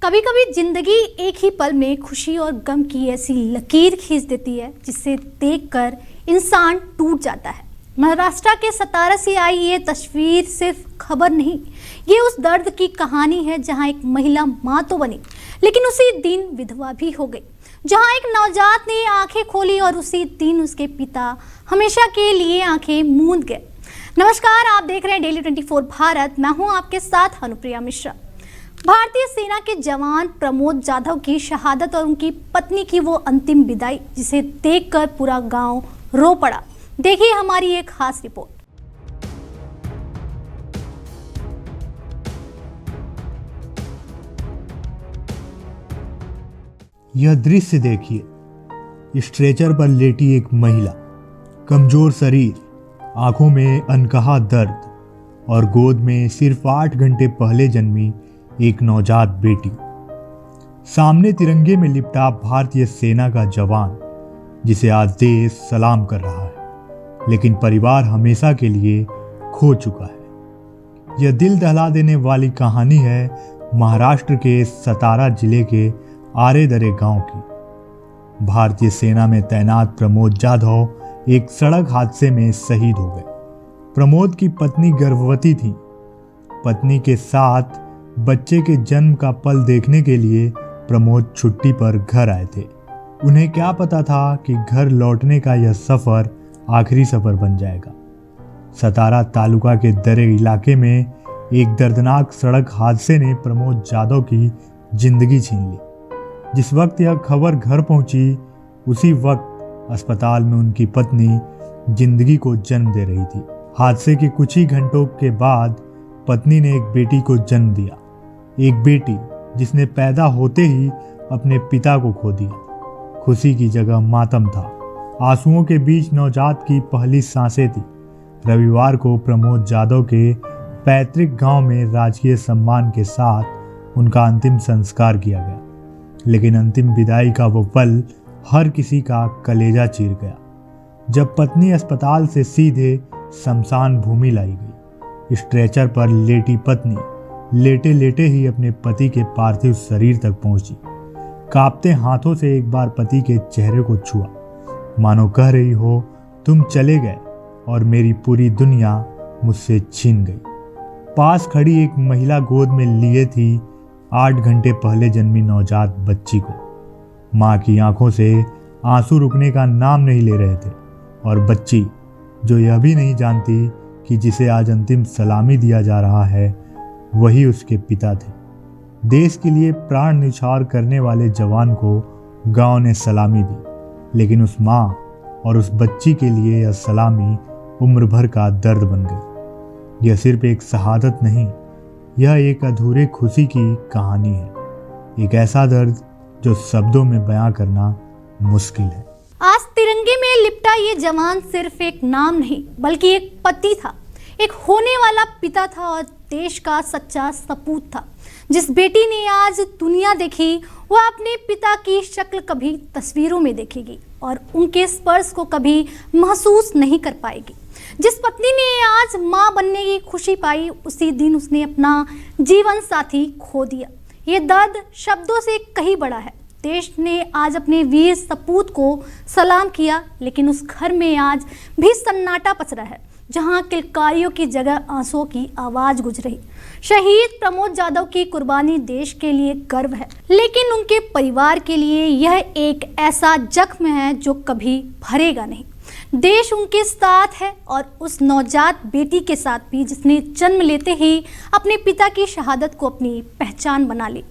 कभी कभी जिंदगी एक ही पल में खुशी और गम की ऐसी लकीर खींच देती है जिसे देखकर इंसान टूट जाता है। महाराष्ट्र के सतारा से आई ये तस्वीर सिर्फ खबर नहीं, ये उस दर्द की कहानी है जहां एक महिला मां तो बनी लेकिन उसी दिन विधवा भी हो गई। जहां एक नवजात ने आंखें खोली और उसी दिन उसके पिता हमेशा के लिए आंखें मूंद गए। नमस्कार, आप देख रहे हैं डेली 24 भारत। मैं हूं आपके साथ अनुप्रिया मिश्रा। भारतीय सेना के जवान प्रमोद जाधव की शहादत और उनकी पत्नी की वो अंतिम विदाई, जिसे देखकर पूरा गांव रो पड़ा। देखिए हमारी एक खास रिपोर्ट। यह दृश्य देखिए, स्ट्रेचर पर लेटी एक महिला, कमजोर शरीर, आंखों में अनकहा दर्द और गोद में सिर्फ 8 घंटे पहले जन्मी एक नवजात बेटी। सामने तिरंगे में लिपटा भारतीय सेना का जवान, जिसे आज देश सलाम कर रहा है, लेकिन परिवार हमेशा के लिए खो चुका है। यह दिल दहला देने वाली कहानी है महाराष्ट्र के सतारा जिले के आरेदरे गांव की। भारतीय सेना में तैनात प्रमोद जाधव एक सड़क हादसे में शहीद हो गए। प्रमोद की पत्नी गर्भवती थी। पत्नी के साथ बच्चे के जन्म का पल देखने के लिए प्रमोद छुट्टी पर घर आए थे। उन्हें क्या पता था कि घर लौटने का यह सफर आखिरी सफर बन जाएगा। सतारा तालुका के दरे इलाके में एक दर्दनाक सड़क हादसे ने प्रमोद जाधव की जिंदगी छीन ली। जिस वक्त यह खबर घर पहुंची, उसी वक्त अस्पताल में उनकी पत्नी जिंदगी को जन्म दे रही थी। हादसे के कुछ ही घंटों के बाद पत्नी ने एक बेटी को जन्म दिया, एक बेटी जिसने पैदा होते ही अपने पिता को खो दिया। खुशी की जगह मातम था। आंसुओं के बीच नवजात की पहली सांसें थी। रविवार को प्रमोद जाधव के पैतृक गांव में राजकीय सम्मान के साथ उनका अंतिम संस्कार किया गया, लेकिन अंतिम विदाई का वो पल हर किसी का कलेजा चीर गया। जब पत्नी अस्पताल से सीधे शमशान भूमि लाई गई, स्ट्रेचर पर लेटी पत्नी लेटे लेटे ही अपने पति के पार्थिव शरीर तक पहुंची। कांपते हाथों से एक बार पति के चेहरे को छुआ, मानो कह रही हो, तुम चले गए और मेरी पूरी दुनिया मुझसे छीन गई। पास खड़ी एक महिला गोद में लिए थी 8 घंटे पहले जन्मी नवजात बच्ची को। माँ की आंखों से आंसू रुकने का नाम नहीं ले रहे थे, और बच्ची जो यह भी नहीं जानती कि जिसे आज अंतिम सलामी दिया जा रहा है वही उसके पिता थे। देश के लिए प्राण न्यौछावर करने वाले जवान को गांव ने सलामी दी, लेकिन उस माँ और उस बच्ची के लिए यह सलामी उम्र भर का दर्द बन गई। यह सिर्फ एक शहादत नहीं, यह एक अधूरे खुशी की कहानी है। एक ऐसा दर्द जो शब्दों में बयां करना मुश्किल है। आज तिरंगे में लिपटा ये जवान सिर्फ एक नाम नहीं, बल्कि एक पति था, एक होने वाला पिता था और देश का सच्चा सपूत था। जिस बेटी ने आज दुनिया देखी, वह अपने पिता की शक्ल कभी तस्वीरों में देखेगी और उनके स्पर्श को कभी महसूस नहीं कर पाएगी। जिस पत्नी ने आज मां बनने की खुशी पाई, उसी दिन उसने अपना जीवन साथी खो दिया। ये दर्द शब्दों से कहीं बड़ा है। देश ने आज अपने वीर सपूत को सलाम किया, लेकिन उस घर में आज भी सन्नाटा पसरा है, जहां किलकारियों की जगह आंसुओं की आवाज गूंज रही। शहीद प्रमोद जाधव की कुर्बानी देश के लिए गर्व है, लेकिन उनके परिवार के लिए यह एक ऐसा जख्म है जो कभी भरेगा नहीं। देश उनके साथ है और उस नवजात बेटी के साथ भी, जिसने जन्म लेते ही अपने पिता की शहादत को अपनी पहचान बना ली।